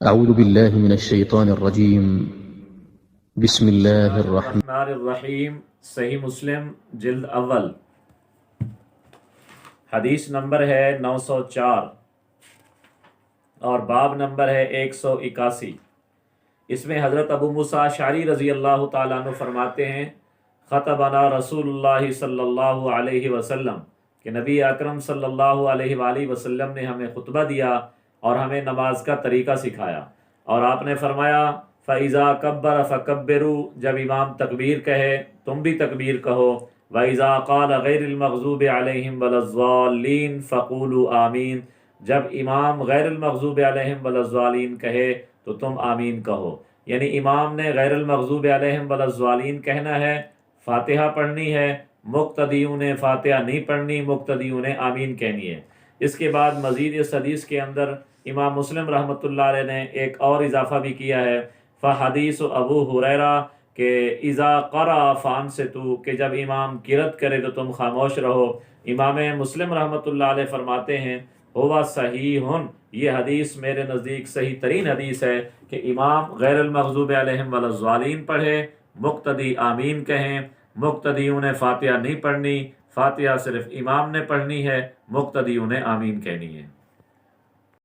أعوذ بالله من الشيطان الرجيم بسم الله الرحمن الرحمن الرحیم۔ صحیح مسلم جلد اول، حدیث نمبر ہے 904 اور باب نمبر ہے 181۔ اس میں حضرت ابو موسیٰ اشعری رضی اللہ تعالیٰ عنہ فرماتے ہیں، خطبنا رسول اللہ صلی اللہ علیہ وسلم، کہ نبی اکرم صلی اللہ علیہ وآلہ وسلم نے ہمیں خطبہ دیا اور ہمیں نماز کا طریقہ سکھایا، اور آپ نے فرمایا فَإِذَا كَبَّرَ فَكَبِّرُوا، جب امام تکبیر کہے تم بھی تکبیر کہو، وَإِذَا قَالَ غَيْرِ الْمَغْضُوبِ عَلَيْهِمْ وَلَا الضَّالِّينَ فَقُولُوا آمین، جب امام غیر المغضوب علیہم ولا الضالین کہے تو تم آمین کہو۔ یعنی امام نے غیر المغضوب علیہم ولا الضالین کہنا ہے، فاتحہ پڑھنی ہے، مقتدیوں نے فاتحہ نہیں پڑھنی، مقتدیوں نے آمین کہنی ہے۔ اس کے بعد مزید اس حدیث کے اندر امام مسلم رحمۃ اللہ علیہ نے ایک اور اضافہ بھی کیا ہے، فحدیث ابو ہریرہ کہ اذا قرأ فانصتوا، کہ جب امام قرأت کرے تو تم خاموش رہو۔ امام مسلم رحمۃ اللہ علیہ فرماتے ہیں ہوا صحیح، یہ حدیث میرے نزدیک صحیح ترین حدیث ہے کہ امام غیر المغضوب علیہم ولا الضالین پڑھے، مقتدی آمین کہیں، مقتدیوں نے فاتحہ نہیں پڑھنی، فاتحہ صرف امام نے پڑھنی ہے، مقتدیوں نے آمین کہنی ہے۔